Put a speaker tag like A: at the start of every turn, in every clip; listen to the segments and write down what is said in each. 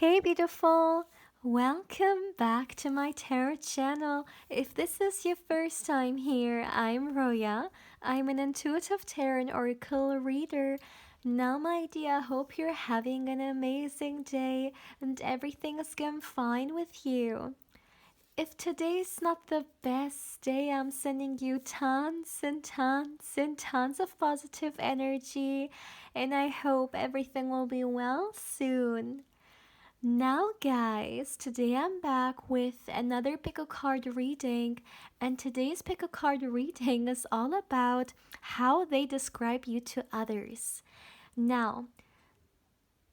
A: Hey beautiful! Welcome back to my tarot channel. If this is your first time here, I'm Roya. I'm an intuitive tarot and oracle reader. Now my dear, I hope you're having an amazing day and everything is going fine with you. If today's not the best day, I'm sending you tons and tons and tons of positive energy, and I hope everything will be well soon. Now, guys, today I'm back with another pick a card reading, and today's pick a card reading is all about how they describe you to others. Now,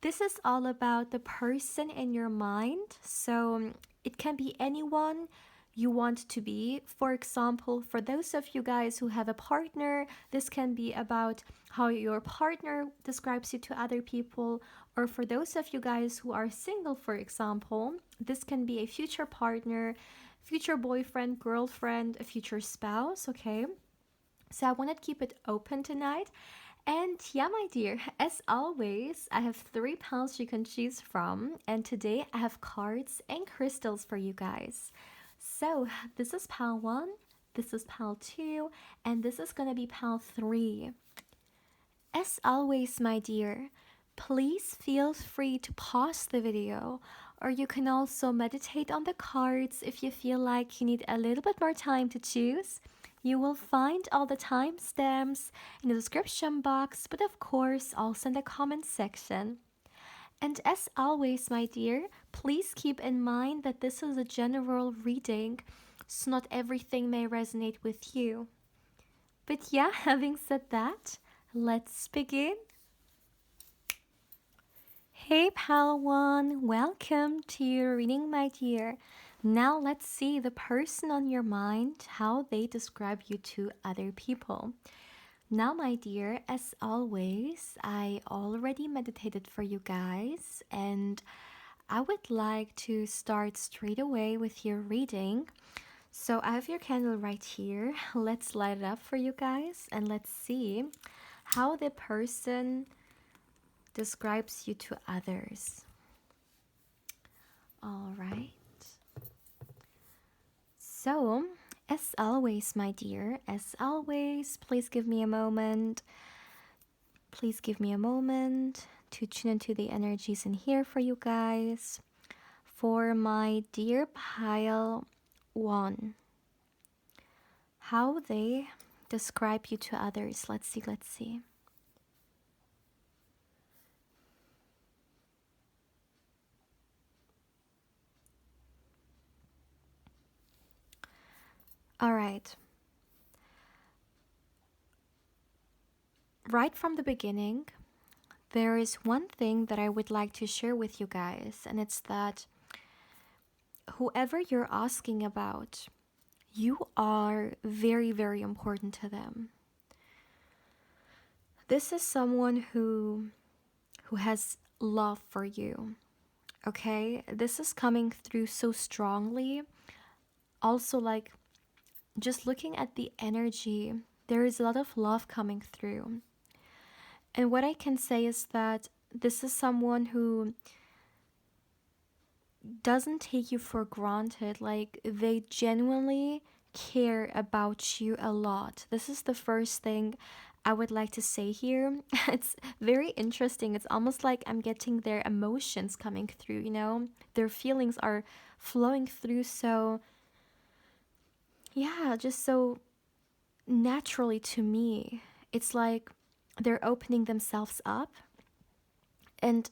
A: this is all about the person in your mind, so it can be anyone you want to be. For example, for those of you guys who have a partner, this can be about how your partner describes you to other people, or for those of you guys who are single, for example, this can be a future partner, future boyfriend, girlfriend, a future spouse, okay? So I want to keep it open tonight. And yeah, my dear, as always, I have three piles you can choose from, and today I have cards and crystals for you guys. So this is pile one, this is pile two, and this is gonna be pile three. As always, my dear, please feel free to pause the video, or you can also meditate on the cards if you feel like you need a little bit more time to choose. You will find all the timestamps in the description box, but of course also in the comment section. And as always, my dear, please keep in mind that this is a general reading, so not everything may resonate with you. But yeah, having said that, let's begin. Hey pal one, welcome to your reading, my dear. Now let's see the person on your mind, how they describe you to other people. Now, my dear, as always, I already meditated for you guys, and I would like to start straight away with your reading. So I have your candle right here. Let's light it up for you guys, and let's see how the person describes you to others. All right. So, as always, my dear, as always, please give me a moment. Please give me a moment to tune into the energies in here for you guys. For my dear pile one, how they describe you to others. Let's see, let's see. All right. Right from the beginning, there is one thing that I would like to share with you guys, and it's that whoever you're asking about, you are very, very important to them. This is someone who has love for you. Okay? This is coming through so strongly. Also, like, just looking at the energy, there is a lot of love coming through. And what I can say is that this is someone who doesn't take you for granted. Like, they genuinely care about you a lot. This is the first thing I would like to say here. It's very interesting. It's almost like I'm getting their emotions coming through, you know? Their feelings are flowing through so, yeah, just so naturally to me. It's like they're opening themselves up. And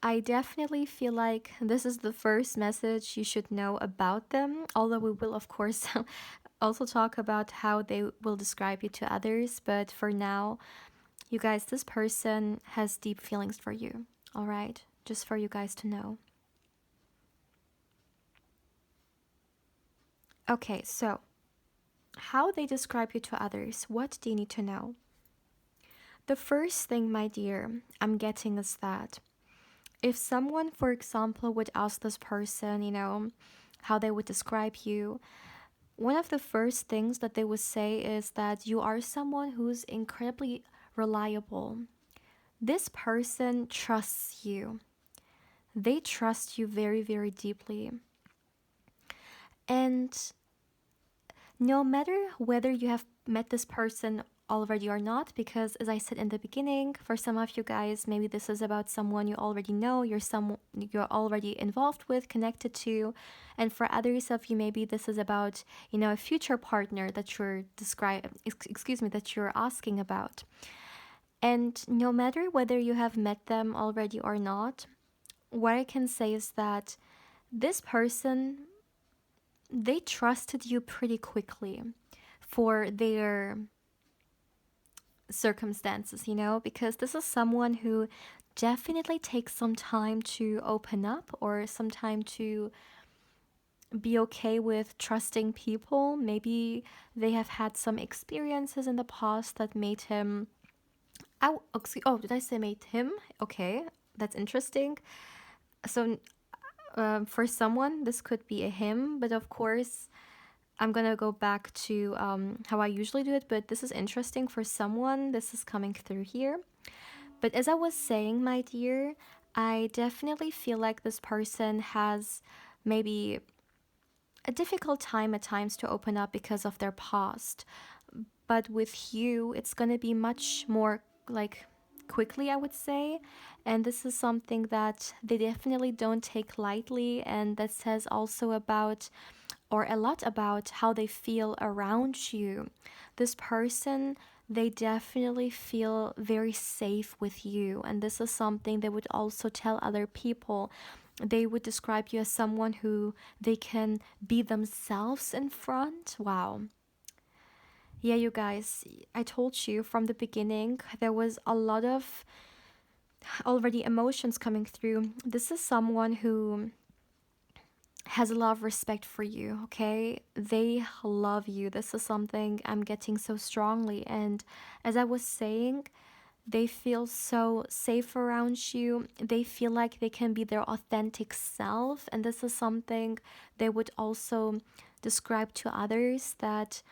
A: I definitely feel like this is the first message you should know about them, although we will, of course, also talk about how they will describe you to others. But for now, you guys, this person has deep feelings for you, all right? Just for you guys to know. Okay, so how they describe you to others, what do you need to know? The first thing, my dear, I'm getting is that if someone, for example, would ask this person, you know, how they would describe you, one of the first things that they would say is that you are someone who's incredibly reliable. This person trusts you. they trust you very, very deeply. And no matter whether you have met this person already or not, because as I said in the beginning, for some of you guys, maybe this is about someone you already know, you're already involved with, connected to, and for others of you, maybe this is about, a future partner that that you're asking about. And no matter whether you have met them already or not, what I can say is that this person, they trusted you pretty quickly for their circumstances, because this is someone who definitely takes some time to open up or some time to be okay with trusting people. Maybe they have had some experiences in the past that made him. Oh, did I say made him? Okay, that's interesting. So, for someone, this could be a him, but of course, I'm gonna go back to how I usually do it, but this is interesting for someone. This is coming through here. But as I was saying, my dear, I definitely feel like this person has maybe a difficult time at times to open up because of their past. But with you, it's gonna be much more like quickly, I would say. And this is something that they definitely don't take lightly, and that says also about or a lot about how they feel around you. This person, they definitely feel very safe with you. And this is something they would also tell other people. They would describe you as someone who they can be themselves in front. Wow. Yeah, you guys, I told you from the beginning, there was a lot of already emotions coming through. This is someone who has a lot of respect for you, okay? They love you. This is something I'm getting so strongly. And as I was saying, they feel so safe around you. They feel like they can be their authentic self. And this is something they would also describe to others, that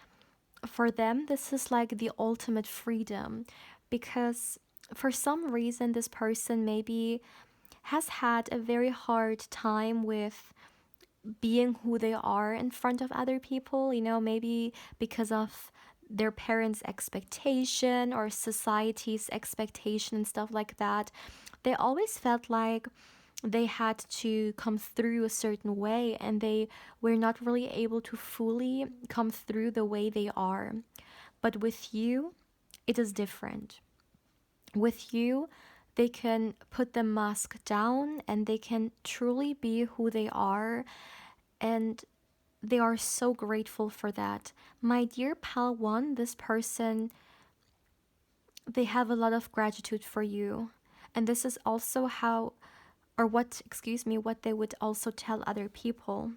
A: for them, this is like the ultimate freedom. Because for some reason, this person maybe has had a very hard time with being who they are in front of other people, maybe because of their parents' expectation or society's expectation and stuff like that. They always felt like they had to come through a certain way, and they were not really able to fully come through the way they are. But with you, it is different. With you, they can put the mask down and they can truly be who they are, and they are so grateful for that. My dear pal one, this person, they have a lot of gratitude for you. And this is also how, or what, excuse me, what they would also tell other people.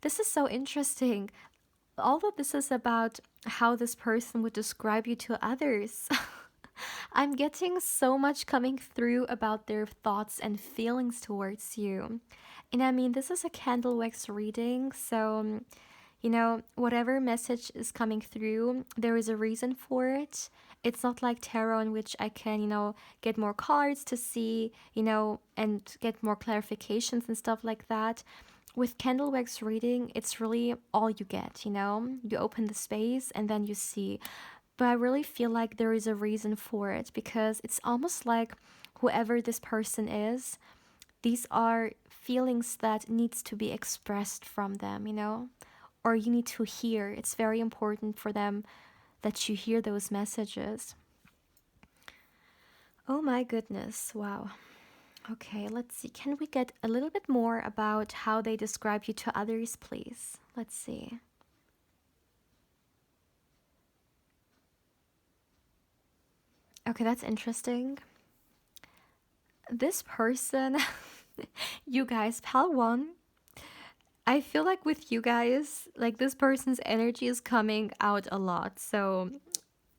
A: This is so interesting. All of this is about how this person would describe you to others. I'm getting so much coming through about their thoughts and feelings towards you. And I mean, this is a candle wax reading, so whatever message is coming through, there is a reason for it. It's not like tarot, in which I can, get more cards to see, and get more clarifications and stuff like that. With candle wax reading, it's really all you get, You open the space and then you see. But I really feel like there is a reason for it, because it's almost like whoever this person is, these are feelings that needs to be expressed from them, or you need to hear. It's very important for them that you hear those messages. Oh my goodness, wow. Okay, let's see. Can we get a little bit more about how they describe you to others, please? Let's see. Okay, that's interesting. This person, you guys, pal one, I feel like with you guys, like this person's energy is coming out a lot. So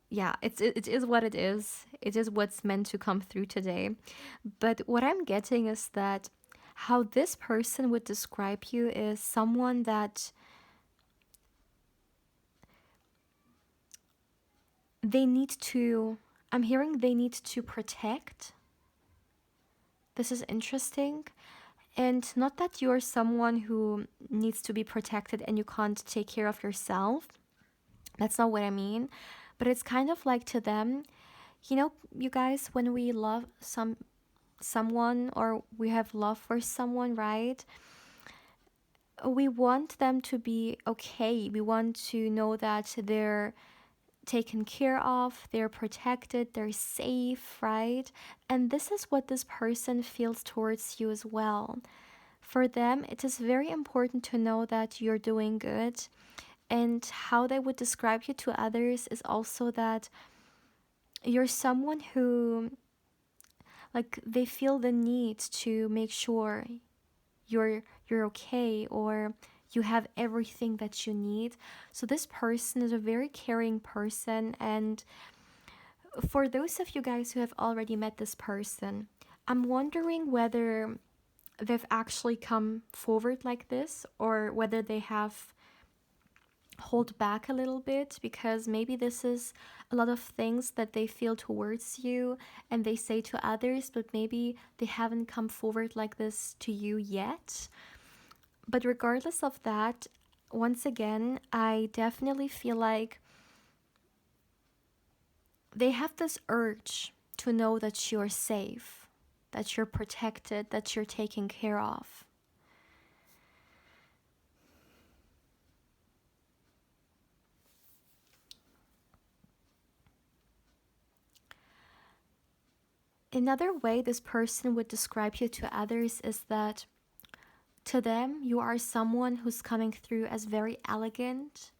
A: yeah, it is what it is. It is what's meant to come through today. But what I'm getting is that how this person would describe you is someone that they need to, I'm hearing they need to protect. This is interesting. And not that you're someone who needs to be protected and you can't take care of yourself. That's not what I mean. But it's kind of like to them, you know, you guys, when we love someone or we have love for someone, right? We want them to be okay. We want to know that they're taken care of, they're protected, they're safe, right? And this is what this person feels towards you as well. For them, it is very important to know that you're doing good. And how they would describe you to others is also that you're someone who, like, they feel the need to make sure you're okay, or you have everything that you need. So this person is a very caring person. And for those of you guys who have already met this person, I'm wondering whether they've actually come forward like this, or whether they have hold back a little bit, because maybe this is a lot of things that they feel towards you and they say to others, but maybe they haven't come forward like this to you yet. But regardless of that, once again, I definitely feel like they have this urge to know that you're safe, that you're protected, that you're taken care of. Another way this person would describe you to others is that to them, you are someone who's coming through as very elegant,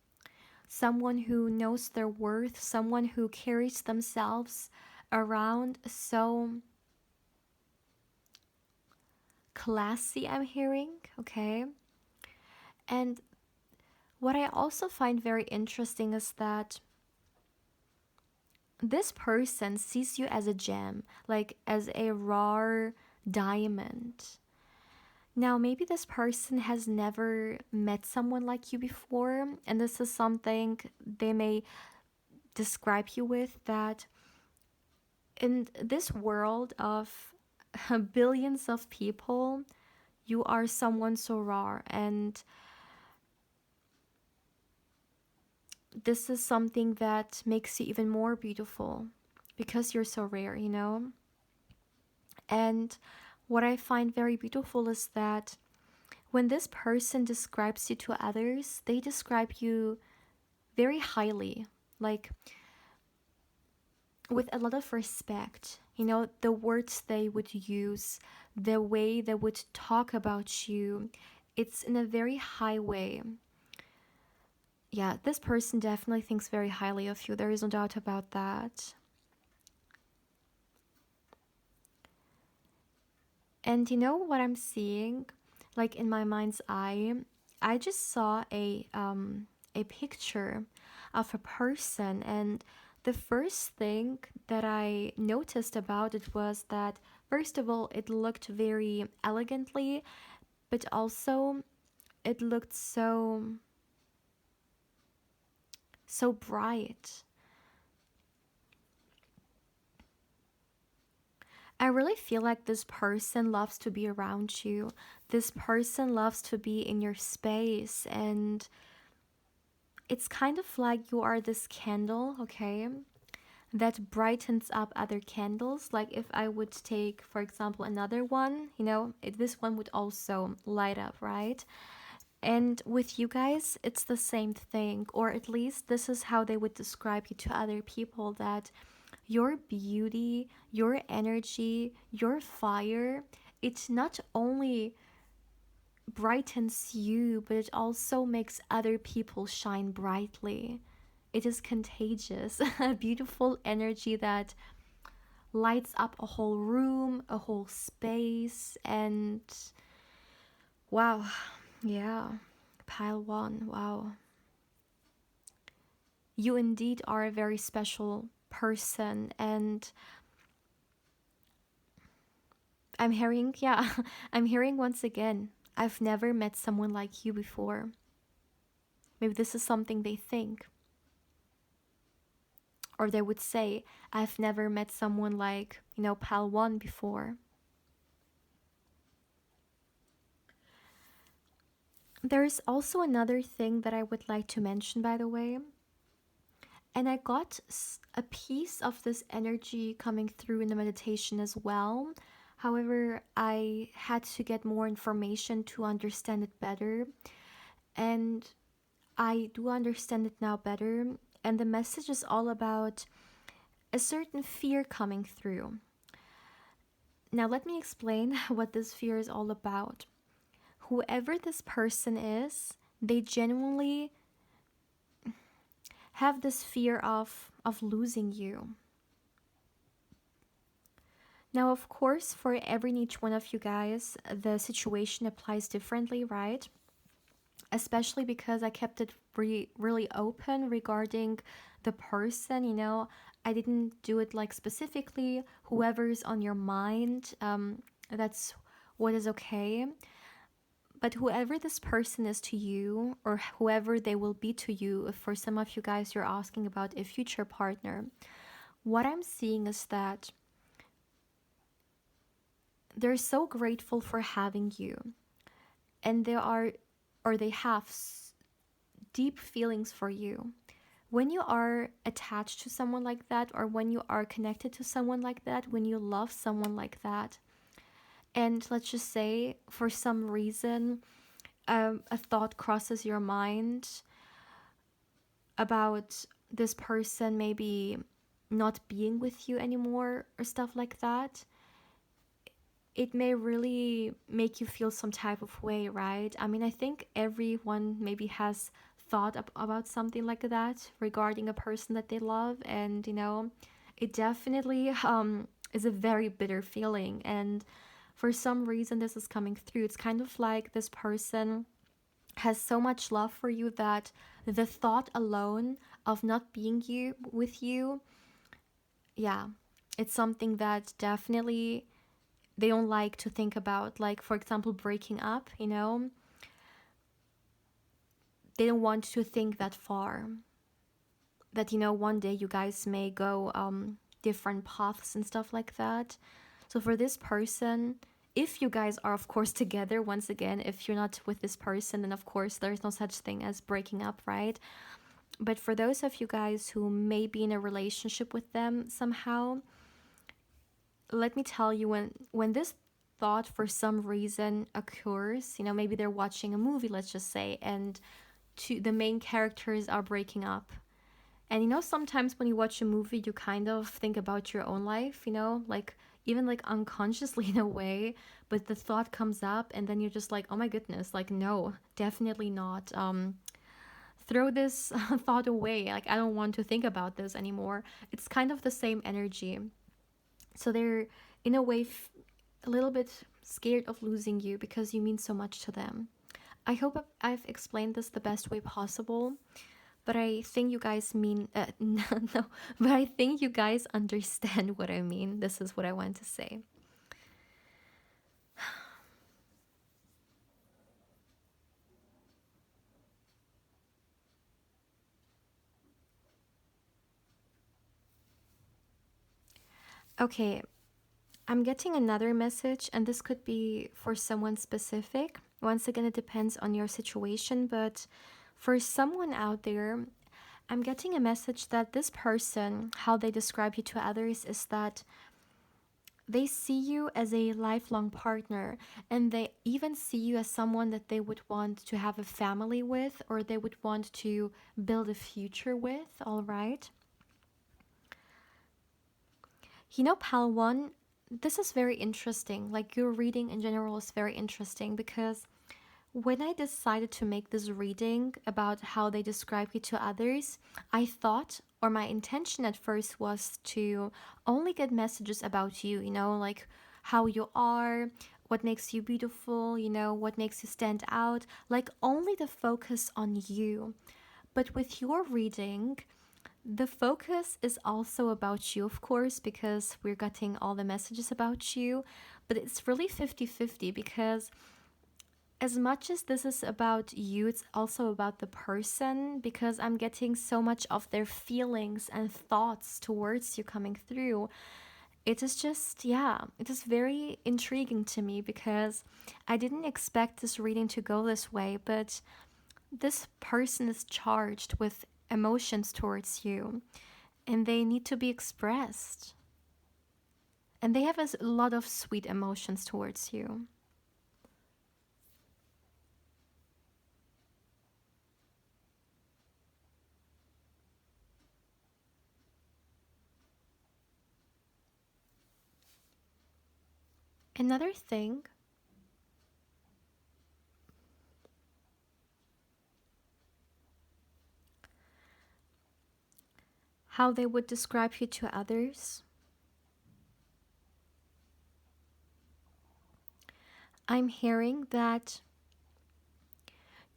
A: someone who knows their worth, someone who carries themselves around so classy, I'm hearing, okay? And what I also find very interesting is that this person sees you as a gem, like as a rare diamond. Now, maybe this person has never met someone like you before, and this is something they may describe you with, that in this world of billions of people, you are someone so rare, and this is something that makes you even more beautiful because you're so rare, you know? And what I find very beautiful is that when this person describes you to others, they describe you very highly, like with a lot of respect. You know, the words they would use, the way they would talk about you, it's in a very high way. Yeah, this person definitely thinks very highly of you. There is no doubt about that. And you know what I'm seeing? Like in my mind's eye, I just saw a picture of a person, and the first thing that I noticed about it was that first of all, it looked very elegantly, but also it looked so bright. I really feel like this person loves to be around you. This person loves to be in your space, and it's kind of like you are this candle, okay, that brightens up other candles. Like if I would take, for example, another one, you know, this one would also light up, right? And with you guys, it's the same thing, or at least this is how they would describe you to other people, that your beauty, your energy, your fire, it not only brightens you, but it also makes other people shine brightly. It is contagious, a beautiful energy that lights up a whole room, a whole space, and wow, yeah, pile one, wow. You indeed are a very special person, and I'm hearing, yeah, I'm hearing once again, I've never met someone like you before. Maybe this is something they think. Or they would say, I've never met someone like, you know, Pal 1 before. There's also another thing that I would like to mention, by the way. And I got a piece of this energy coming through in the meditation as well. However, I had to get more information to understand it better. And I do understand it now better. And the message is all about a certain fear coming through. Now, let me explain what this fear is all about. Whoever this person is, they genuinely have this fear of losing you. Now, of course, for every and each one of you guys, the situation applies differently, right? Especially because I kept it really open regarding the person, I didn't do it like specifically whoever's on your mind. That's what is okay. But whoever this person is to you, or whoever they will be to you, if for some of you guys you're asking about a future partner, what I'm seeing is that they're so grateful for having you. And they are, or they have deep feelings for you. When you are attached to someone like that, or when you are connected to someone like that, when you love someone like that, and let's just say for some reason a thought crosses your mind about this person maybe not being with you anymore or stuff like that, it may really make you feel some type of way, right? I mean, I think everyone maybe has thought about something like that regarding a person that they love, and it definitely is a very bitter feeling. And for some reason, this is coming through. It's kind of like this person has so much love for you that the thought alone of not being you with you, yeah, it's something that definitely they don't like to think about. Like, for example, breaking up, they don't want to think that far, that one day you guys may go different paths and stuff like that. So for this person, if you guys are of course together, once again, if you're not with this person, then of course there's no such thing as breaking up, right? But for those of you guys who may be in a relationship with them somehow, let me tell you, when this thought for some reason occurs, maybe they're watching a movie, let's just say, and the main characters are breaking up. And sometimes when you watch a movie, you kind of think about your own life, like even like unconsciously in a way, but the thought comes up and then you're just like, oh my goodness, like no, definitely not. Throw this thought away. Like, I don't want to think about this anymore. It's kind of the same energy. So they're in a way a little bit scared of losing you because you mean so much to them. I hope I've explained this the best way possible, but I think you guys mean no, no, but I think you guys understand what I mean. This is what I want to say. Okay, I'm getting another message, and this could be for someone specific. Once again, it depends on your situation, but for someone out there, I'm getting a message that this person, how they describe you to others, is that they see you as a lifelong partner, and they even see you as someone that they would want to have a family with, or they would want to build a future with, all right? Pal 1, this is very interesting. Like, your reading in general is very interesting because when I decided to make this reading about how they describe you to others, I thought, or my intention at first was to only get messages about you, like how you are, what makes you beautiful, what makes you stand out, like only the focus on you. But with your reading, the focus is also about you, of course, because we're getting all the messages about you, but it's really 50-50 because as much as this is about you, it's also about the person because I'm getting so much of their feelings and thoughts towards you coming through. it is just, yeah, it is very intriguing to me because I didn't expect this reading to go this way, but this person is charged with emotions towards you and they need to be expressed. And they have a lot of sweet emotions towards you. Another thing, how they would describe you to others. I'm hearing that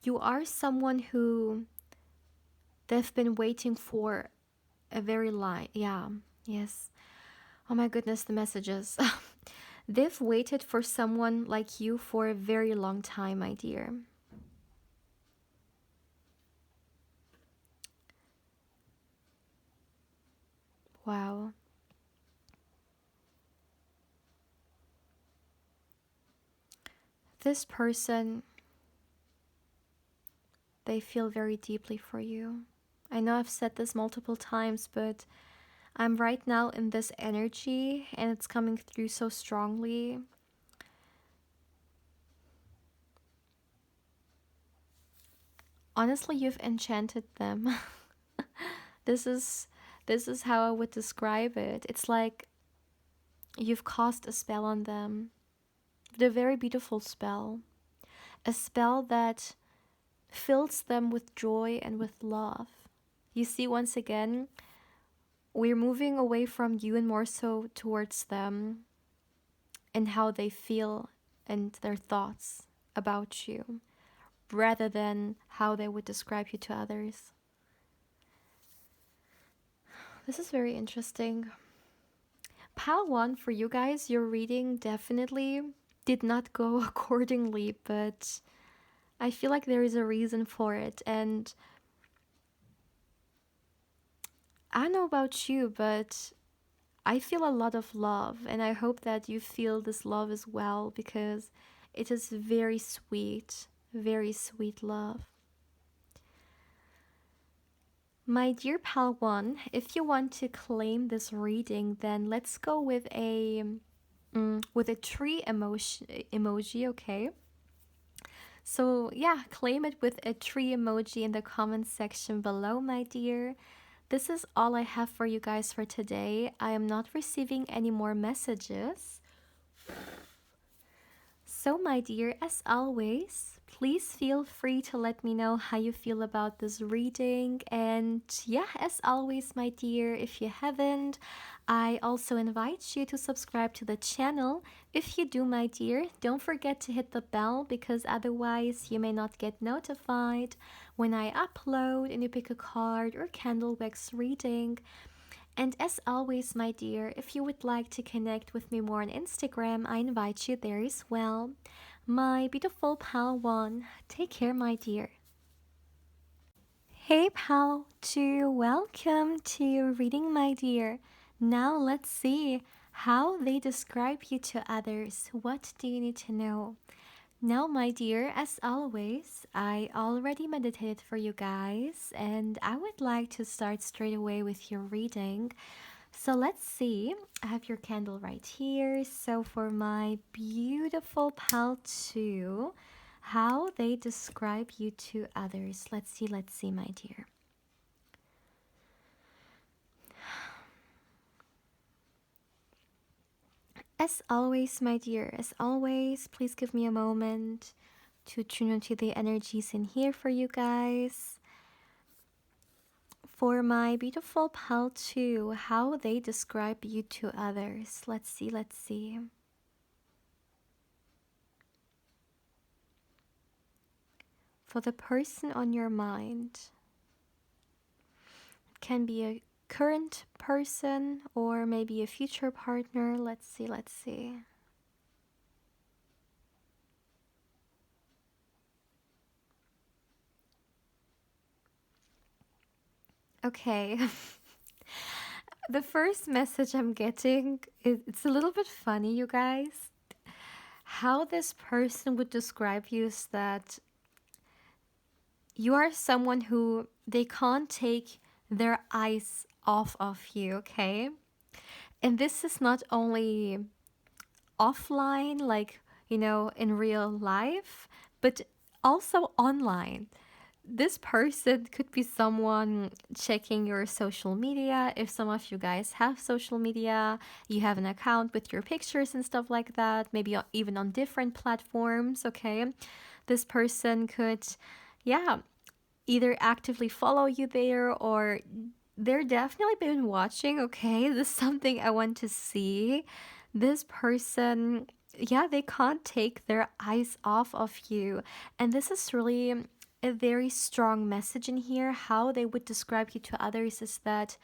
A: you are someone who they've been waiting for a very long, yeah, yes. Oh my goodness, the messages. They've waited for someone like you for a very long time, my dear. Wow. This person, they feel very deeply for you. I know I've said this multiple times, but I'm right now in this energy and it's coming through so strongly. Honestly, you've enchanted them. this is this is how I would describe it. It's like you've cast a spell on them. The very beautiful spell. A spell that fills them with joy and with love. You see, once again, we're moving away from you and more so towards them and how they feel and their thoughts about you rather than how they would describe you to others. This is very interesting. Pile 1 for you guys, your reading definitely did not go accordingly, but I feel like there is a reason for it. And I don't know about you, but I feel a lot of love, and I hope that you feel this love as well because it is very sweet love. My dear pal one, if you want to claim this reading, then let's go with a tree emoji, okay? So yeah, claim it with a tree emoji in the comments section below, my dear. This is all I have for you guys for today. I am not receiving any more messages. So, my dear, as always, please feel free to let me know how you feel about this reading. And yeah, as always, my dear, if you haven't, I also invite you to subscribe to the channel. If you do, my dear, don't forget to hit the bell because otherwise you may not get notified when I upload and you pick a card or candle wax reading. And as always, my dear, if you would like to connect with me more on Instagram, I invite you there as well. My beautiful pal one, take care, my dear. Hey, pal, to welcome to your reading, my dear. Now let's see how they describe you to others. What do you need to know? Now, my dear, as always, I already meditated for you guys, and I would like to start straight away with your reading. So let's see. I have your candle right here. So for my beautiful pal 2, how they describe you to others. Let's see, my dear. As always, my dear, as always, please give me a moment to tune into the energies in here for you guys. For my beautiful pal 2, how they describe you to others. Let's see. For the person on your mind, it can be a current person or maybe a future partner. Let's see. Okay. The first message I'm getting, it's a little bit funny, you guys. How this person would describe you is that you are someone who they can't take their eyes off of you, okay? And this is not only offline, like, in real life, but also online. This person could be someone checking your social media. If some of you guys have social media, you have an account with your pictures and stuff like that, maybe even on different platforms, okay? This person could, yeah, either actively follow you there or they're definitely been watching, okay? This is something I want to see. This person, yeah, they can't take their eyes off of you. And this is really a very strong message in here. How they would describe you to others is that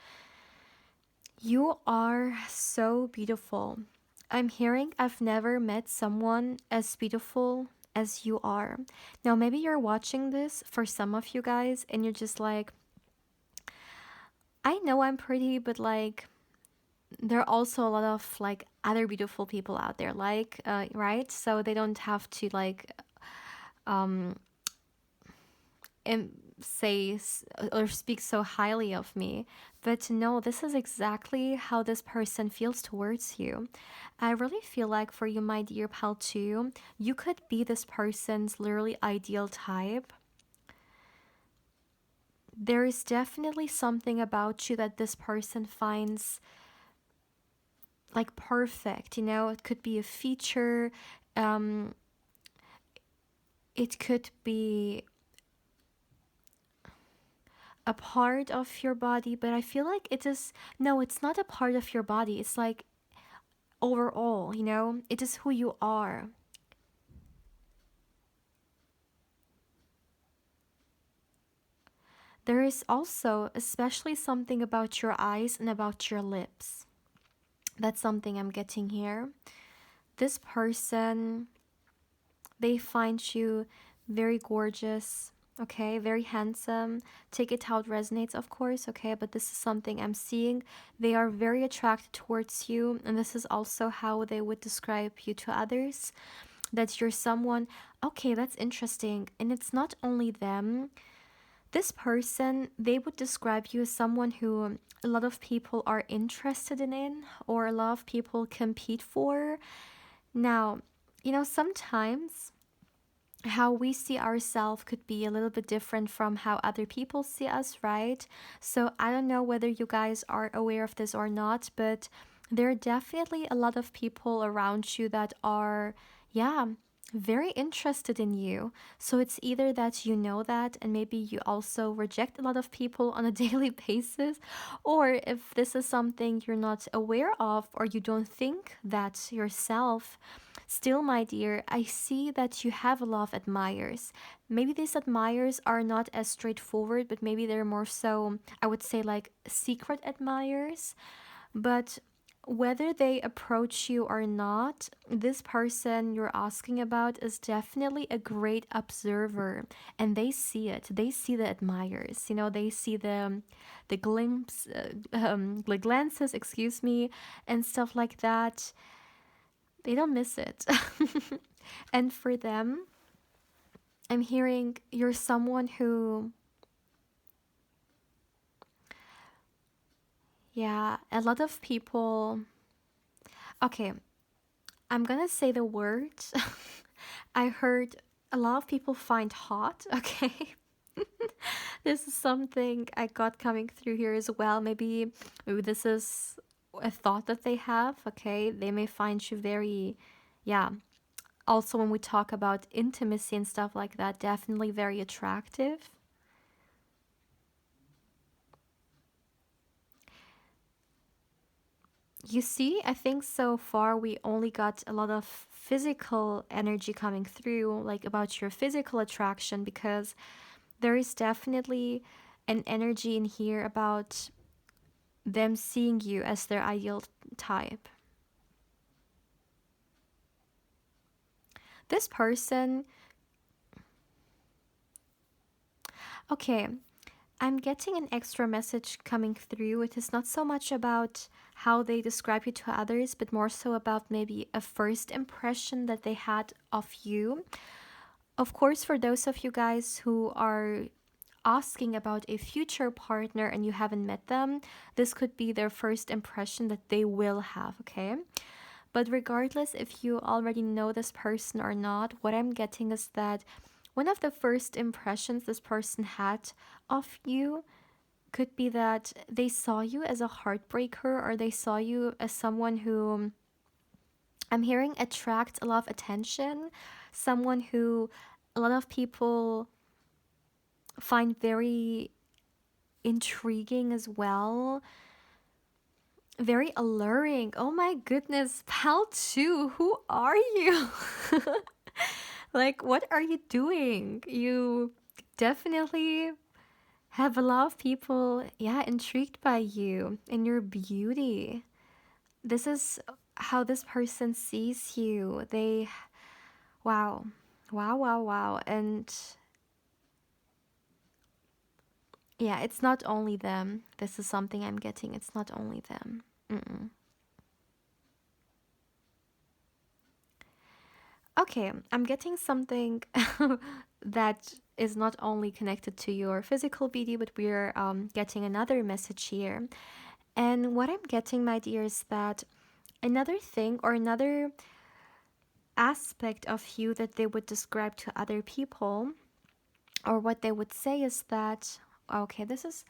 A: you are so beautiful. I'm hearing I've never met someone as beautiful as you are. Now, maybe you're watching this for some of you guys and you're just like, I know I'm pretty, but like, there are also a lot of like other beautiful people out there, like, right? So they don't have to like, um, and or speak so highly of me. But no, this is exactly how this person feels towards you. I really feel like for you, my dear pal, too, you could be this person's literally ideal type. There is definitely something about you that this person finds like perfect, it could be a feature, um, it could be a part of your body, but I feel like it is, no, it's not a part of your body. It's like overall, it is who you are. There is also especially something about your eyes and about your lips. That's something I'm getting here. This person, they find you very gorgeous, okay, very handsome. Take it how it resonates, of course, okay, but this is something I'm seeing. They are very attracted towards you, and this is also how they would describe you to others, that you're someone, okay, that's interesting. And it's not only them. This person, they would describe you as someone who a lot of people are interested in or a lot of people compete for. Now, sometimes how we see ourselves could be a little bit different from how other people see us, right? So I don't know whether you guys are aware of this or not, but there are definitely a lot of people around you that are, yeah, very interested in you. So it's either that you know that and maybe you also reject a lot of people on a daily basis, or if this is something you're not aware of or you don't think that yourself. Still, my dear, I see that you have a lot of admirers. Maybe these admirers are not as straightforward, but maybe they're more so, I would say, like secret admirers. But whether they approach you or not, this person you're asking about is definitely a great observer, and they see it. They see the admirers. They see the glimpse, the glances, excuse me, and stuff like that. They don't miss it. And for them, I'm hearing you're someone who, yeah, a lot of people. Okay, I'm gonna say the word. I heard a lot of people find hot, okay? This is something I got coming through here as well. Maybe this is a thought that they have, okay? They may find you very, yeah. Also, when we talk about intimacy and stuff like that, definitely very attractive. You see, I think so far we only got a lot of physical energy coming through, like about your physical attraction, because there is definitely an energy in here about them seeing you as their ideal type. This person, okay, I'm getting an extra message coming through. It is not so much about how they describe you to others, but more so about maybe a first impression that they had of you. Of course, for those of you guys who are asking about a future partner and you haven't met them, this could be their first impression that they will have, okay? But regardless if you already know this person or not, what I'm getting is that one of the first impressions this person had of you could be that they saw you as a heartbreaker, or they saw you as someone who, I'm hearing, attracts a lot of attention, someone who a lot of people find very intriguing as well, very alluring. Oh my goodness, pal 2, who are you? Like, what are you doing? You definitely have a lot of people, yeah, intrigued by you and your beauty. This is how this person sees you. They, wow, wow, wow, wow. And yeah, it's not only them. This is something I'm getting. It's not only them. Mm-mm. Okay, I'm getting something that is not only connected to your physical beauty, but we're getting another message here. And what I'm getting, my dear, is that another thing or another aspect of you that they would describe to other people, or what they would say is that, okay, this is,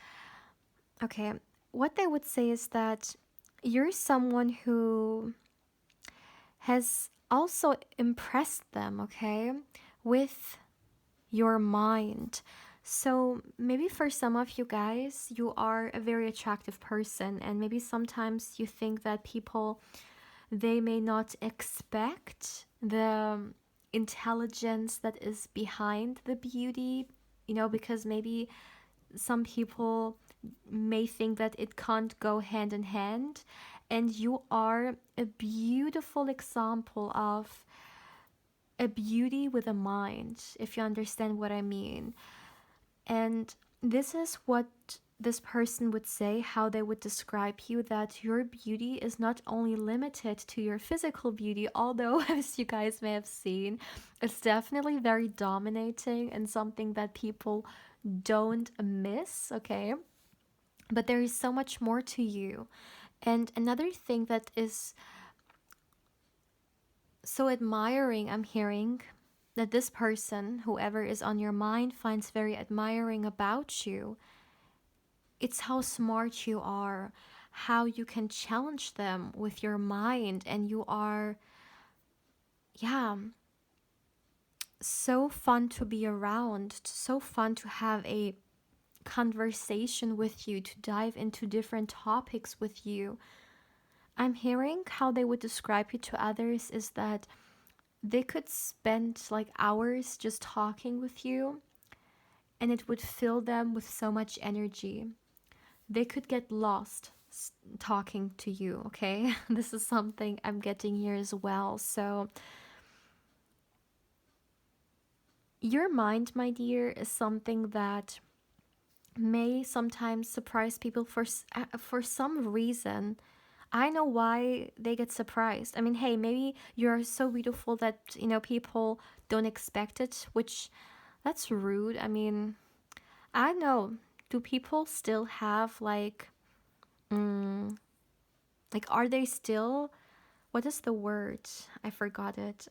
A: okay, what they would say is that you're someone who has also impressed them, okay, with your mind. So maybe for some of you guys, you are a very attractive person, and maybe sometimes you think that people, they may not expect the intelligence that is behind the beauty, because maybe some people may think that it can't go hand in hand. And you are a beautiful example of a beauty with a mind, if you understand what I mean. And this is what this person would say, how they would describe you, that your beauty is not only limited to your physical beauty, although, as you guys may have seen, it's definitely very dominating and something that people don't miss, okay? But there is so much more to you. And another thing that is so admiring, I'm hearing, that this person, whoever is on your mind, finds very admiring about you, it's how smart you are, how you can challenge them with your mind, and you are, yeah, so fun to be around, so fun to have a conversation with you, to dive into different topics with you. I'm hearing how they would describe you to others is that they could spend like hours just talking with you, and it would fill them with so much energy. They could get lost talking to you, okay? This is something I'm getting here as well. So, your mind, my dear, is something that may sometimes surprise people for some reason. I know why they get surprised. I mean, hey, maybe you're so beautiful that, people don't expect it, which that's rude. I mean, I know. Do people still have mm, are they still, what is the word? I forgot it.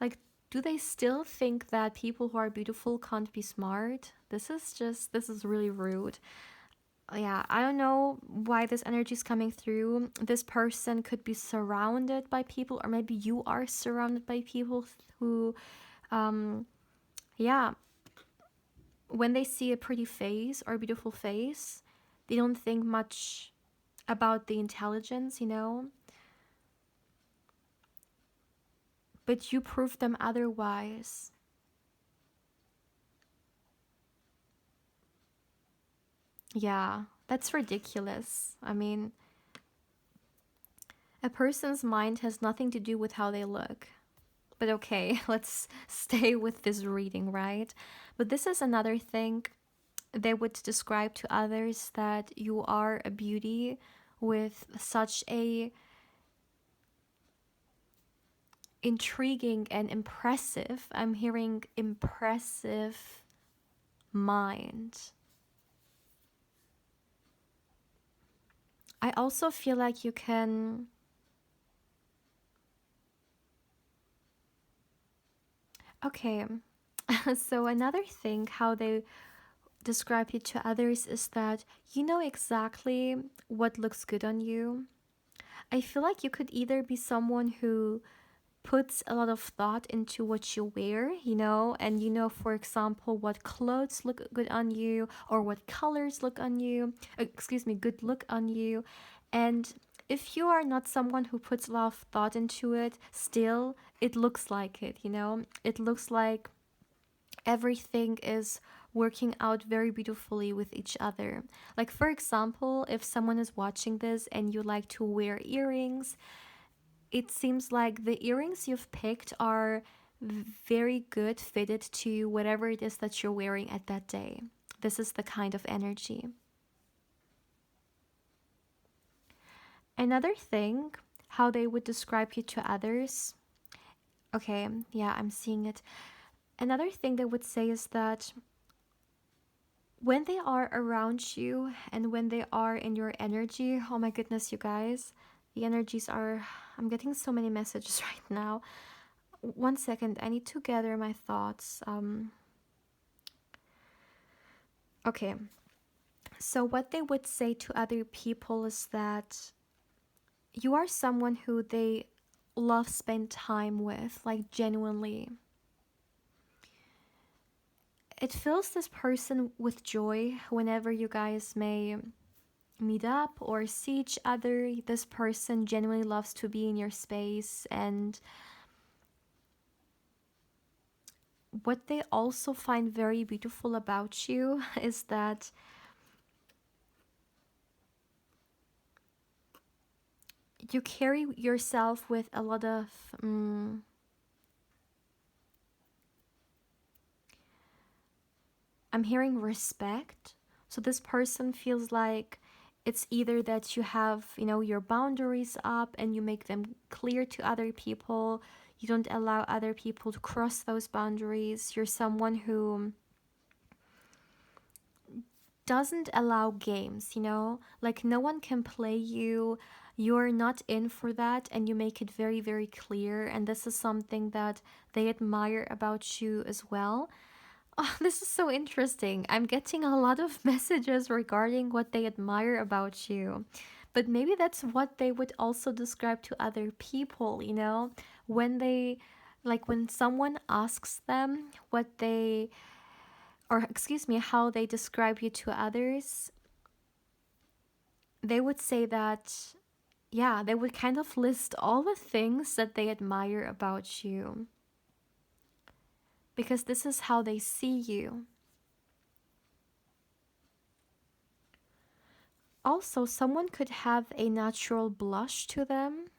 A: Like, do they still think that people who are beautiful can't be smart? This is really rude. Yeah, I don't know why this energy is coming through. This person could be surrounded by people, or maybe you are surrounded by people who, um, yeah, when they see a pretty face or a beautiful face, they don't think much about the intelligence. But you prove them otherwise. Yeah, that's ridiculous. I mean, a person's mind has nothing to do with how they look. But okay, let's stay with this reading, right? But this is another thing they would describe to others that you are a beauty with such a intriguing and impressive, I'm hearing impressive mind. I also feel like you can, okay. So another thing how they describe you to others is that you know exactly what looks good on you. I feel like you could either be someone who puts a lot of thought into what you wear, and for example, what clothes look good on you or what colors look on you, excuse me, good look on you. And if you are not someone who puts a lot of thought into it, still, it looks like it looks like everything is working out very beautifully with each other. Like, for example, if someone is watching this and you like to wear earrings, it seems like the earrings you've picked are very good fitted to whatever it is that you're wearing at that day. This is the kind of energy. Another thing, how they would describe you to others. Okay, yeah, I'm seeing it. Another thing they would say is that when they are around you and when they are in your energy, oh my goodness, you guys, the energies are. I'm getting so many messages right now. One second, I need to gather my thoughts. Okay, so what they would say to other people is that you are someone who they love spend time with, like genuinely. It fills this person with joy whenever you guys may meet up or see each other. This person genuinely loves to be in your space, and what they also find very beautiful about you is that you carry yourself with a lot of I'm hearing respect. So this person feels like it's either that you have, your boundaries up and you make them clear to other people. You don't allow other people to cross those boundaries. You're someone who doesn't allow games, like no one can play you. You're not in for that, and you make it very, very clear. And this is something that they admire about you as well. Oh, this is so interesting. I'm getting a lot of messages regarding what they admire about you. But maybe that's what they would also describe to other people, when they, like, when someone asks them what they, or excuse me, how they describe you to others, they would say that, yeah, they would kind of list all the things that they admire about you. Because this is how they see you. Also, someone could have a natural blush to them,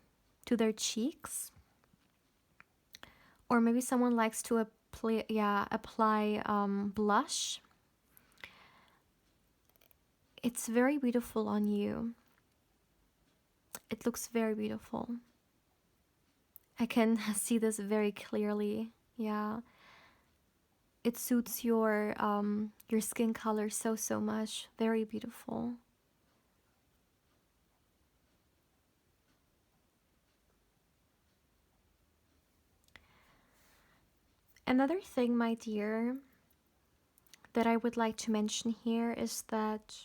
A: to their cheeks. Or maybe someone likes to apply blush. It's very beautiful on you. It looks very beautiful. I can see this very clearly. Yeah. It suits your skin color so much. Very beautiful. Another thing, my dear, that I would like to mention here is that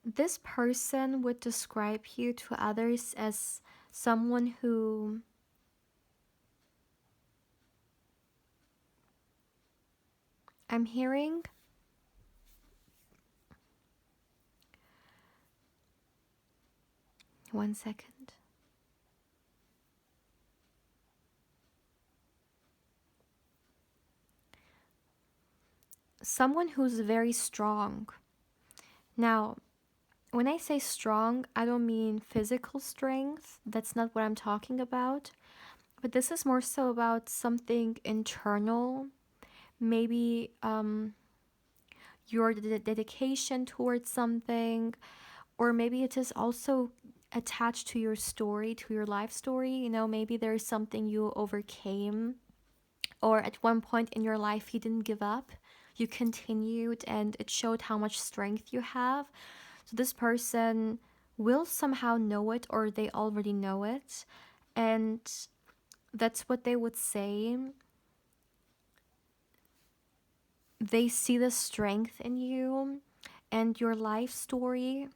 A: this person would describe you to others as someone who I'm hearing one second. Someone who's very strong. Now, when I say strong, I don't mean physical strength. That's not what I'm talking about. But this is more so about something internal. Maybe your dedication towards something, or maybe it is also attached to your story, to your life story. You know, maybe there's something you overcame, or at one point in your life you didn't give up, you continued, and it showed how much strength you have. So this person will somehow know it, or they already know it, and that's what they would say. They see the strength in you, and your life story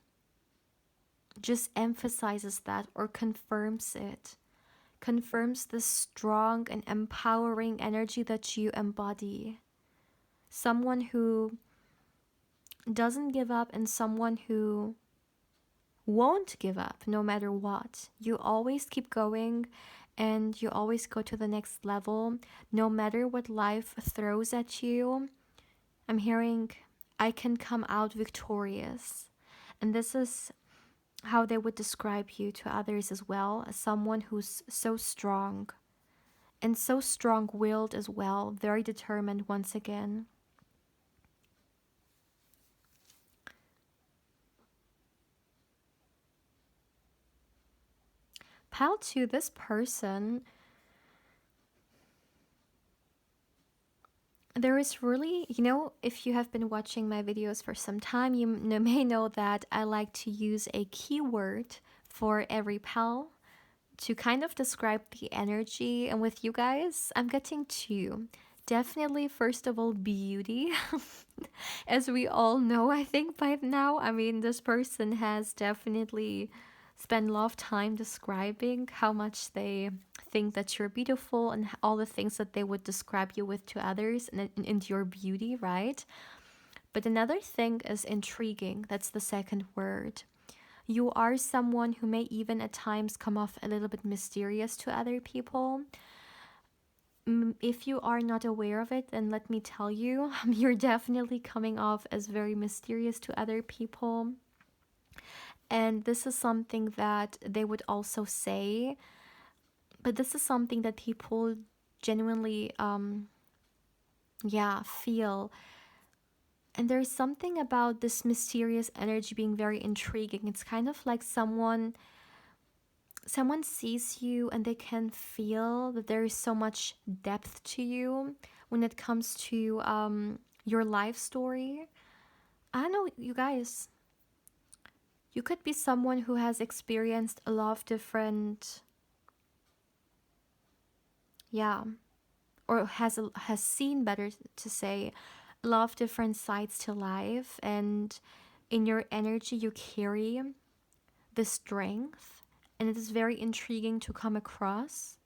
A: just emphasizes that or confirms it, confirms the strong and empowering energy that you embody. Someone who doesn't give up, and someone who won't give up no matter what. You always keep going, and you always go to the next level no matter what life throws at you. I'm hearing, I can come out victorious. And this is how they would describe you to others as well, as someone who's so strong, and so strong willed as well, very determined once again. Pal to this person, there is really, if you have been watching my videos for some time, you may know that I like to use a keyword for every pal to kind of describe the energy. And with you guys, I'm getting two. Definitely, first of all, beauty. As we all know, I think by now, I mean, this person has definitely spent a lot of time describing how much they think that you're beautiful, and all the things that they would describe you with to others, and your beauty, right? But another thing is intriguing. That's the second word. You are someone who may even at times come off a little bit mysterious to other people. If you are not aware of it, then let me tell you, you're definitely coming off as very mysterious to other people. And this is something that they would also say, but this is something that people genuinely, yeah, feel. And there's something about this mysterious energy being very intriguing. It's kind of like someone sees you and they can feel that there is so much depth to you when it comes to your life story. I don't know, you guys, you could be someone who has experienced a lot of different, yeah, or has seen, better to say, a lot of different sides to life, and in your energy you carry the strength, and it is very intriguing to come across.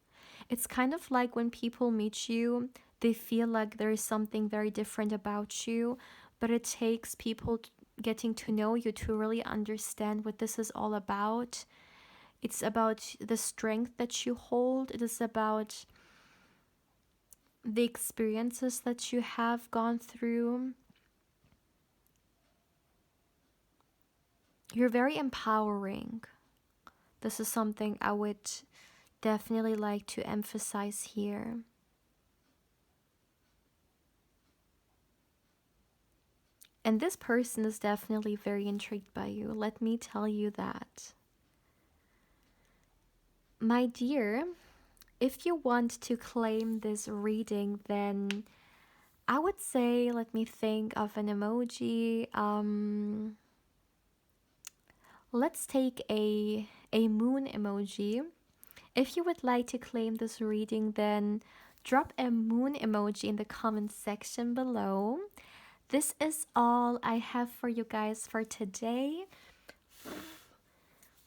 A: It's kind of like when people meet you, they feel like there is something very different about you, but it takes people getting to know you to really understand what this is all about. It's about the strength that you hold, it is about the experiences that you have gone through. You're very empowering. This is something I would definitely like to emphasize here. And this person is definitely very intrigued by you. Let me tell you that. My dear, if you want to claim this reading, then I would say, let me think of an emoji. Let's take a moon emoji. If you would like to claim this reading, then drop a moon emoji in the comment section below. This is all I have for you guys for today.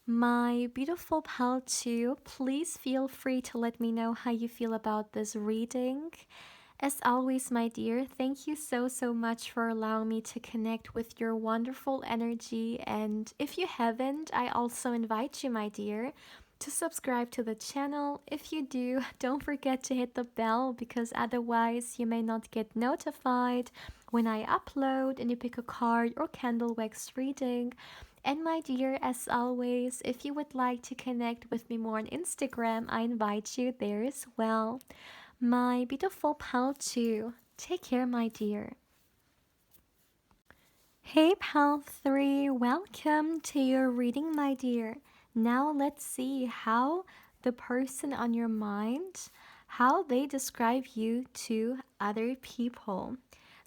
A: My beautiful pal too, please feel free to let me know how you feel about this reading. As always, my dear, thank you so much for allowing me to connect with your wonderful energy. And if you haven't, I also invite you, my dear, to subscribe to the channel. If you do, don't forget to hit the bell, because otherwise you may not get notified when I upload and you pick a card or candle wax reading. And my dear, as always, if you would like to connect with me more on Instagram, I invite you there as well. My beautiful pal too. Take care, my dear. Hey, pal 3, welcome to your reading, my dear. Now let's see how the person on your mind, how they describe you to other people.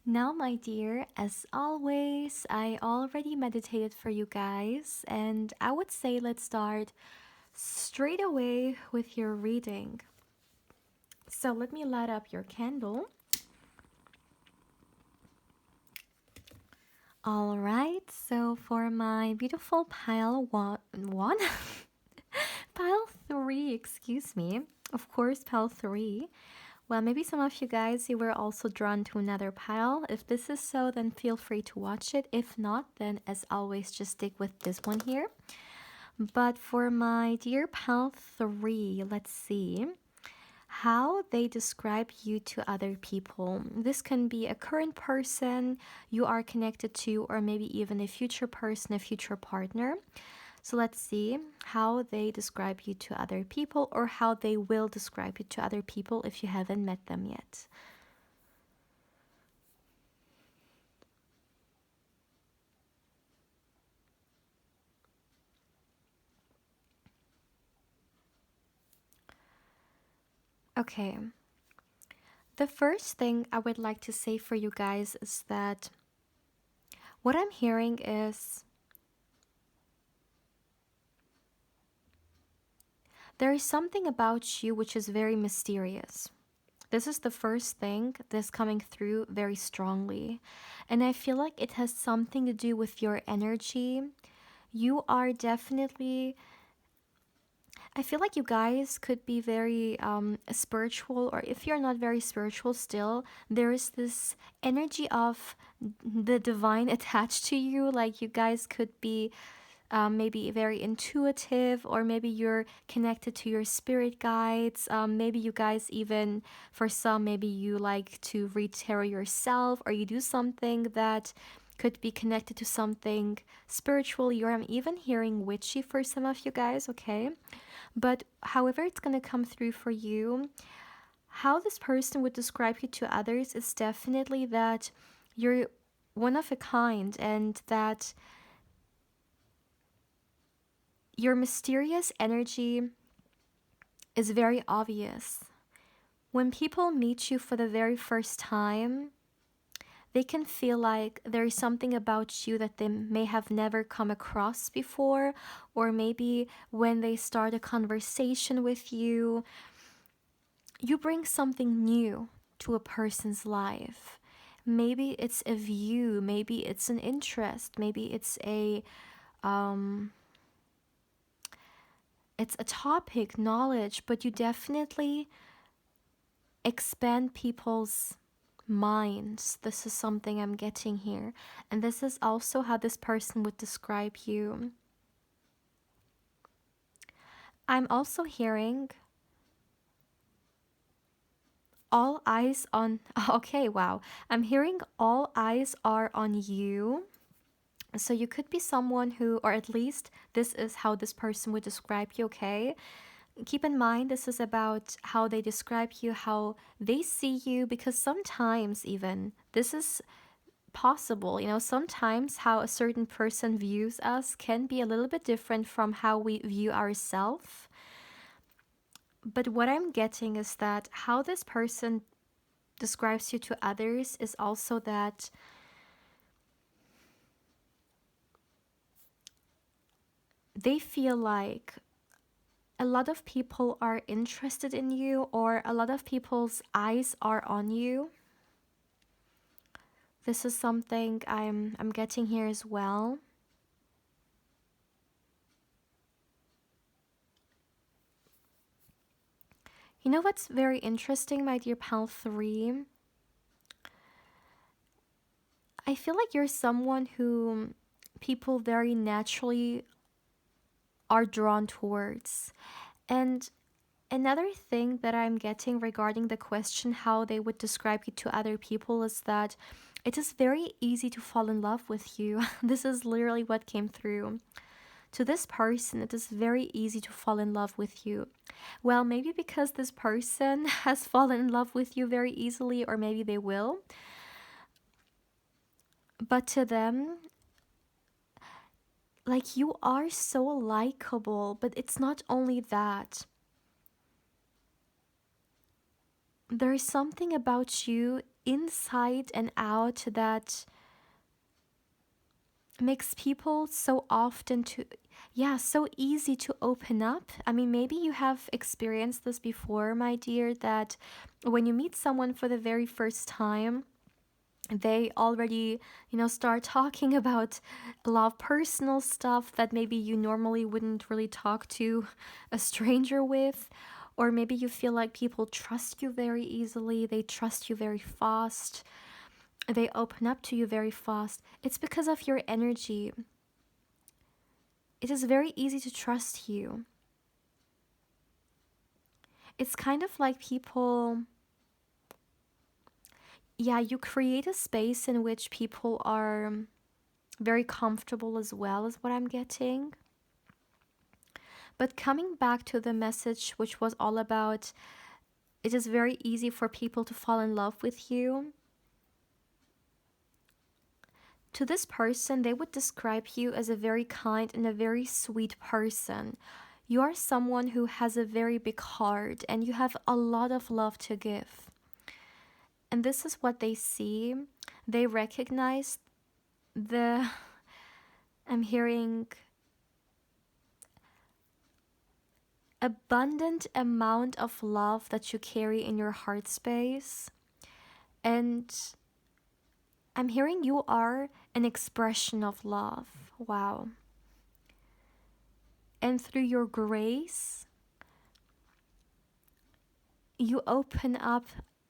A: Now, my dear, as always, I already meditated for you guys, and I would say let's start straight away with your reading. So let me light up your candle. All right, so for my beautiful pile 1, pile 3, excuse me, of course, pile 3. Well, maybe some of you guys, you were also drawn to another pile. If this is so, then feel free to watch it. If not, then as always, just stick with this one here. But for my dear pal 3, let's see how they describe you to other people. This can be a current person you are connected to, or maybe even a future person, a future partner. So let's see how they describe you to other people, or how they will describe you to other people if you haven't met them yet. Okay. The first thing I would like to say for you guys is that what I'm hearing is there is something about you which is very mysterious. This is the first thing that's coming through very strongly. And I feel like it has something to do with your energy. You are definitely, I feel like you guys could be very spiritual, or if you're not very spiritual still, there is this energy of the divine attached to you. Like you guys could be maybe very intuitive, or maybe you're connected to your spirit guides. Maybe you guys even, for some, maybe you like to read tarot yourself, or you do something that could be connected to something spiritual. I'm even hearing witchy for some of you guys, okay? But however it's going to come through for you, how this person would describe you to others is definitely that you're one of a kind, and that your mysterious energy is very obvious. When people meet you for the very first time, they can feel like there is something about you that they may have never come across before, or maybe when they start a conversation with you, you bring something new to a person's life. Maybe it's a view, maybe it's an interest, maybe it's a topic, knowledge, but you definitely expand people's minds. This is something I'm getting here. And this is also how this person would describe you. I'm also hearing all eyes on. Okay, wow. I'm hearing all eyes are on you. So you could be someone who, or at least this is how this person would describe you, okay? Keep in mind, this is about how they describe you, how they see you, because sometimes even this is possible. Sometimes how a certain person views us can be a little bit different from how we view ourselves. But what I'm getting is that how this person describes you to others is also that they feel like a lot of people are interested in you, or a lot of people's eyes are on you. This is something I'm getting here as well. You know what's very interesting, my dear pal 3? I feel like you're someone who people very naturally are drawn towards. And another thing that I'm getting regarding the question how they would describe you to other people is that it is very easy to fall in love with you. This is literally what came through. To this person, it is very easy to fall in love with you. Well, maybe because this person has fallen in love with you very easily, or maybe they will. But to them, like, you are so likable, but it's not only that. There's something about you inside and out that makes people so often to, yeah, so easy to open up. I mean, maybe you have experienced this before, my dear, that when you meet someone for the very first time, they already, start talking about a lot of personal stuff that maybe you normally wouldn't really talk to a stranger with. Or maybe you feel like people trust you very easily, they trust you very fast, they open up to you very fast. It's because of your energy. It is very easy to trust you. It's kind of like people, yeah, you create a space in which people are very comfortable as well, is what I'm getting. But coming back to the message, which was all about it is very easy for people to fall in love with you. To this person, they would describe you as a very kind and a very sweet person. You are someone who has a very big heart and you have a lot of love to give. And this is what they see. They recognize the, I'm hearing, abundant amount of love that you carry in your heart space. And I'm hearing you are an expression of love. Wow. And through your grace, you open up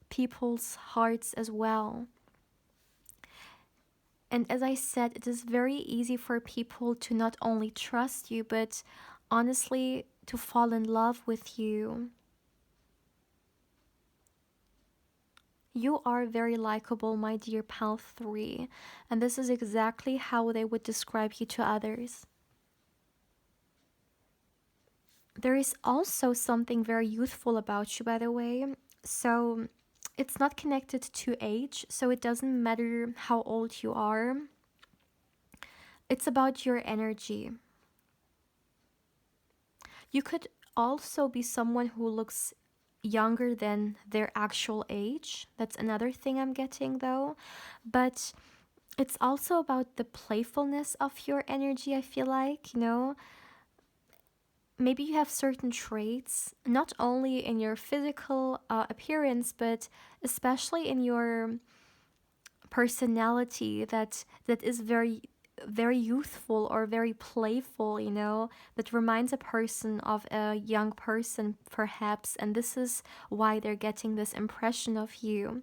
A: people's hearts as well. And as I said, it is very easy for people to not only trust you, but honestly, to fall in love with you. You are very likable, my dear Pal 3, and this is exactly how they would describe you to others. There is also something very youthful about you, by the way. So it's not connected to age, so it doesn't matter how old you are. It's about your energy. You could also be someone who looks younger than their actual age. That's another thing I'm getting, though. But it's also about the playfulness of your energy, I feel like, maybe you have certain traits, not only in your physical appearance, but especially in your personality that is very very youthful or very playful, that reminds a person of a young person perhaps, and this is why they're getting this impression of you.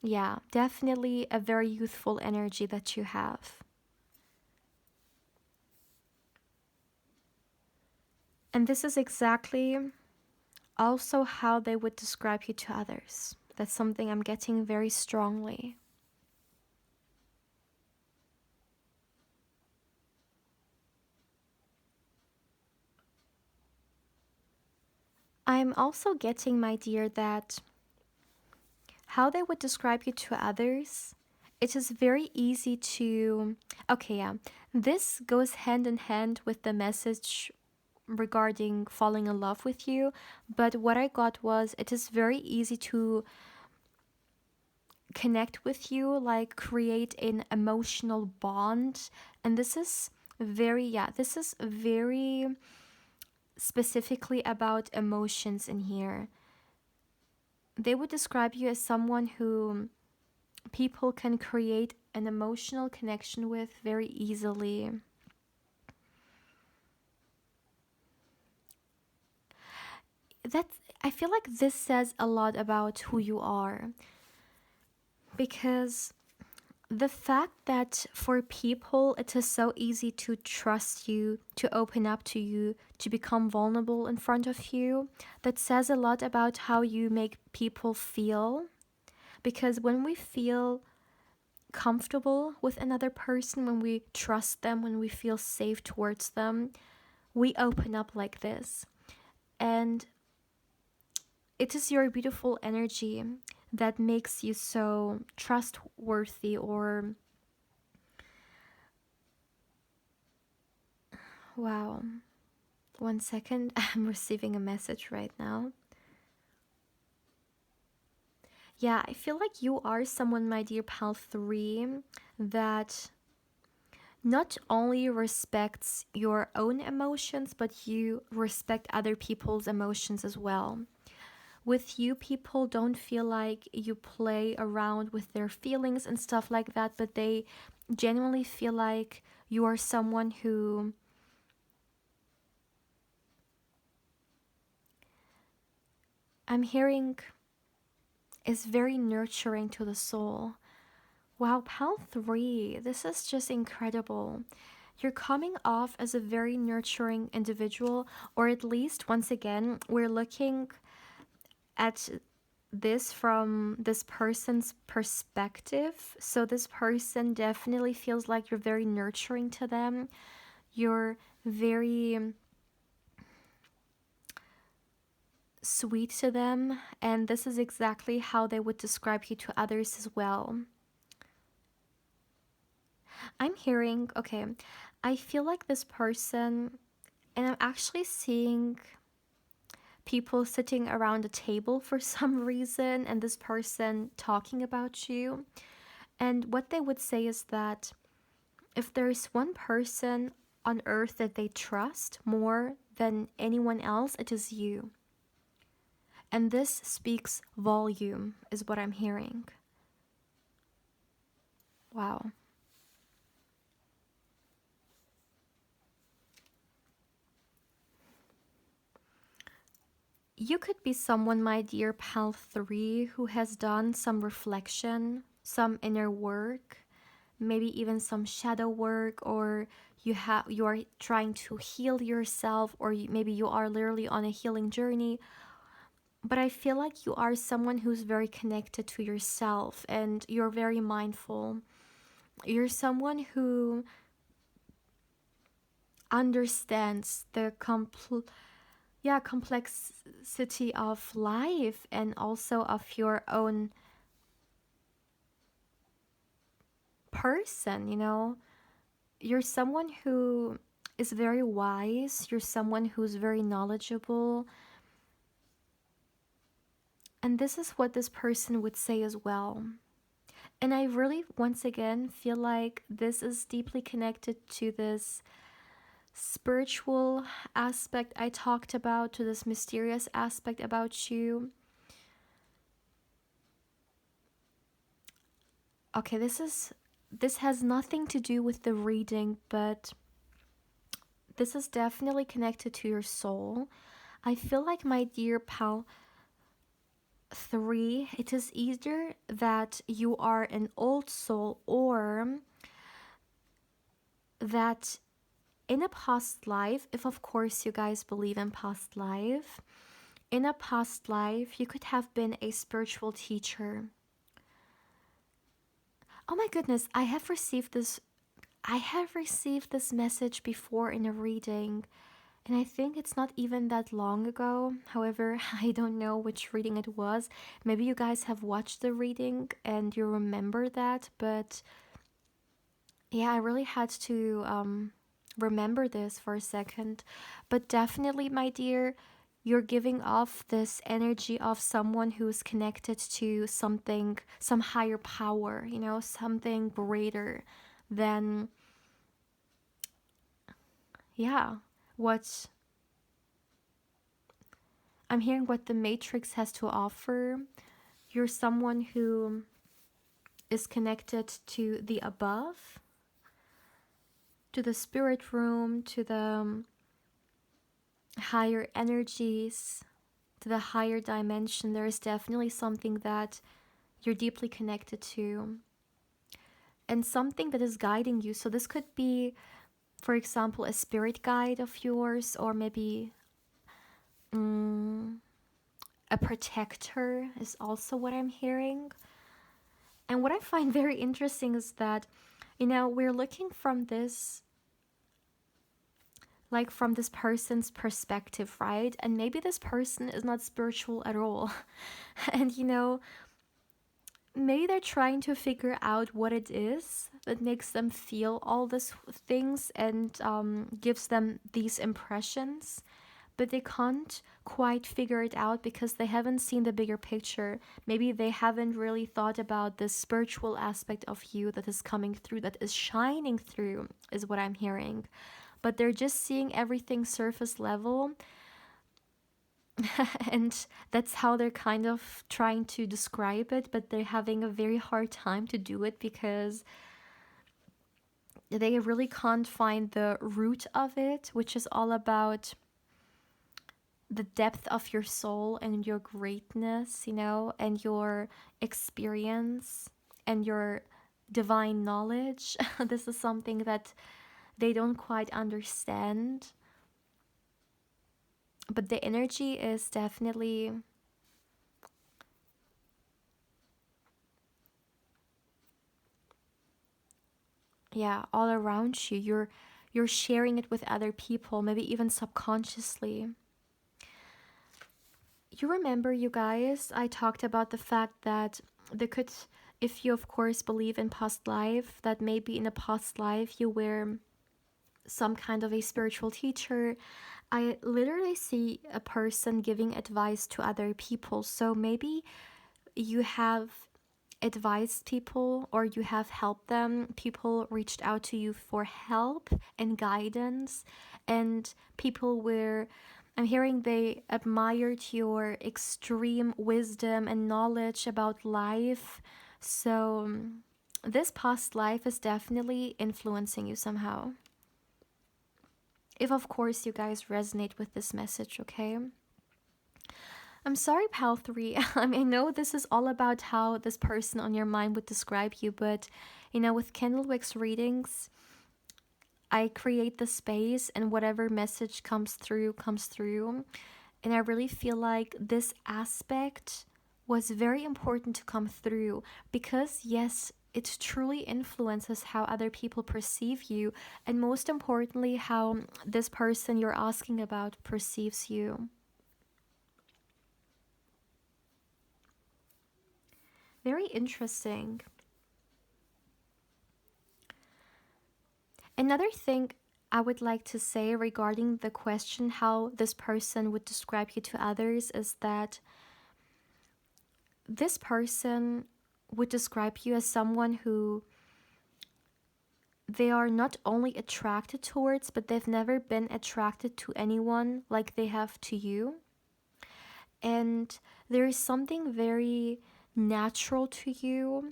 A: Yeah, definitely a very youthful energy that you have. And this is exactly also how they would describe you to others. That's something I'm getting very strongly. I'm also getting, my dear, that how they would describe you to others, it is very easy to. Okay, yeah. This goes hand in hand with the message regarding falling in love with you. But what I got was it is very easy to connect with you, like create an emotional bond. And this is very specifically about emotions in here. They would describe you as someone who people can create an emotional connection with very easily. That's, I feel like this says a lot about who you are, because The fact that for people it is so easy to trust you, to open up to you, to become vulnerable in front of you, that says a lot about how you make people feel. Because when we feel comfortable with another person, when we trust them, when we feel safe towards them, we open up like this. And it is your beautiful energy that makes you so trustworthy. Or wow, 1 second, I'm receiving a message right now. Yeah, I feel like you are someone, my dear pal 3, that not only respects your own emotions, but you respect other people's emotions as well. With you, people don't feel like you play around with their feelings and stuff like that, but they genuinely feel like you are someone who I'm hearing is very nurturing to the soul. Wow, pal 3, this is just incredible. You're coming off as a very nurturing individual, or at least, once again, we're looking at this from this person's perspective. So, this person definitely feels like you're very nurturing to them. You're very sweet to them, and this is exactly how they would describe you to others as well. I'm hearing, okay, I feel like this person, and I'm actually seeing people sitting around a table for some reason, and this person talking about you. And what they would say is that if there's one person on earth that they trust more than anyone else, it is you. And this speaks volume, is what I'm hearing. Wow. You could be someone, my dear pal 3, who has done some reflection, some inner work, maybe even some shadow work, or you are trying to heal yourself, or maybe you are literally on a healing journey. But I feel like you are someone who's very connected to yourself and you're very mindful. You're someone who understands the complexity of life and also of your own person, you know? You're someone who is very wise, you're someone who's very knowledgeable, and this is what this person would say as well. And I really, once again, feel like this is deeply connected to this spiritual aspect I talked about, to this mysterious aspect about you. Okay, this has nothing to do with the reading, but this is definitely connected to your soul. I feel like, my dear pal 3, it is either that you are an old soul, or that in a past life, if of course you guys believe in past life, in a past life you could have been a spiritual teacher. Oh my goodness, I have received this message before in a reading, and I think it's not even that long ago. However, I don't know which reading it was. Maybe you guys have watched the reading and you remember that, but yeah, I really had to remember this for a second. But definitely, my dear, you're giving off this energy of someone who's connected to something, some higher power, you know, something greater than, yeah, what I'm hearing, what the Matrix has to offer. You're someone who is connected to the above, to the spirit room, to the higher energies, to the higher dimension. There is definitely something that you're deeply connected to. and something that is guiding you. So this could be, for example, a spirit guide of yours, or maybe mm, a protector is also what I'm hearing. And what I find very interesting is that, we're looking from this, like from this person's perspective, right? And maybe this person is not spiritual at all. And, maybe they're trying to figure out what it is that makes them feel all these things and gives them these impressions, but they can't quite figure it out because they haven't seen the bigger picture. Maybe they haven't really thought about the spiritual aspect of you that is coming through, that is shining through, is what I'm hearing. But they're just seeing everything surface level. And that's how they're kind of trying to describe it, but they're having a very hard time to do it because they really can't find the root of it, which is all about the depth of your soul and your greatness, and your experience and your divine knowledge. This is something that they don't quite understand. But the energy is definitely, yeah, all around you. You're sharing it with other people, maybe even subconsciously. You remember, you guys, I talked about the fact that they could, if you of course believe in past life, that maybe in a past life you were some kind of a spiritual teacher. I literally see a person giving advice to other people. So maybe you have advised people or you have helped them. People reached out to you for help and guidance, and people were, I'm hearing, they admired your extreme wisdom and knowledge about life. So this past life is definitely influencing you somehow. If, of course, you guys resonate with this message, okay? I'm sorry, Pal 3. I mean, I know this is all about how this person on your mind would describe you, but, with Candlewick's readings, I create the space and whatever message comes through, comes through. And I really feel like this aspect was very important to come through because, yes, it truly influences how other people perceive you, and most importantly, how this person you're asking about perceives you. Very interesting. Another thing I would like to say regarding the question how this person would describe you to others is that this person would describe you as someone who they are not only attracted towards, but they've never been attracted to anyone like they have to you. And there is something very natural to you.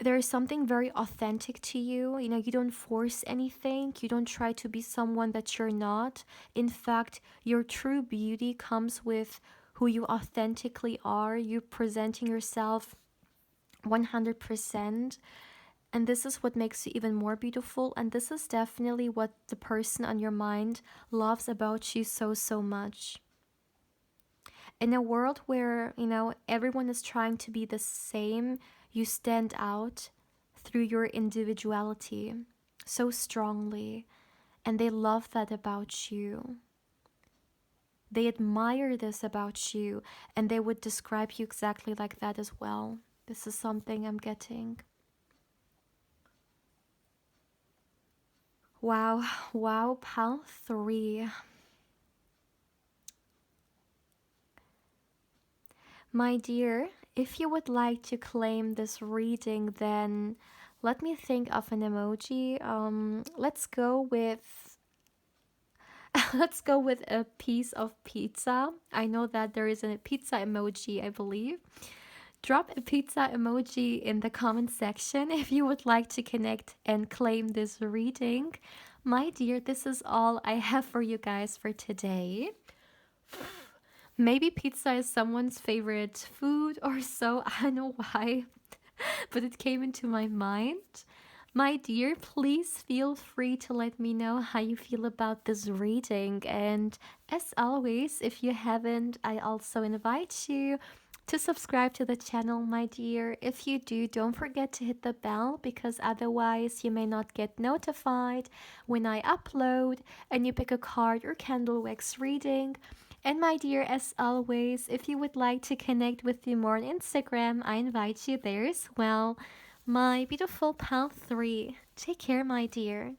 A: There is something very authentic to you. You don't force anything. You don't try to be someone that you're not. In fact, your true beauty comes with who you authentically are. You presenting yourself 100%. And this is what makes you even more beautiful. And this is definitely what the person on your mind loves about you so, so much. In a world where, everyone is trying to be the same, you stand out through your individuality so strongly. And they love that about you. They admire this about you. And they would describe you exactly like that as well. This is something I'm getting. Wow, wow, Pal 3. My dear, if you would like to claim this reading, then let me think of an emoji. Let's go with let's go with a piece of pizza. I know that there is a pizza emoji, I believe. Drop a pizza emoji in the comment section if you would like to connect and claim this reading. My dear, this is all I have for you guys for today. Maybe pizza is someone's favorite food or so. I don't know why. but it came into my mind. My dear, please feel free to let me know how you feel about this reading. And as always, if you haven't, I also invite you to subscribe to the channel, my dear. If you do, don't forget to hit the bell because otherwise you may not get notified when I upload and you pick a card or candle wax reading. And my dear, as always, if you would like to connect with me more on Instagram, I invite you there as well. My beautiful pal 3. Take care, my dear.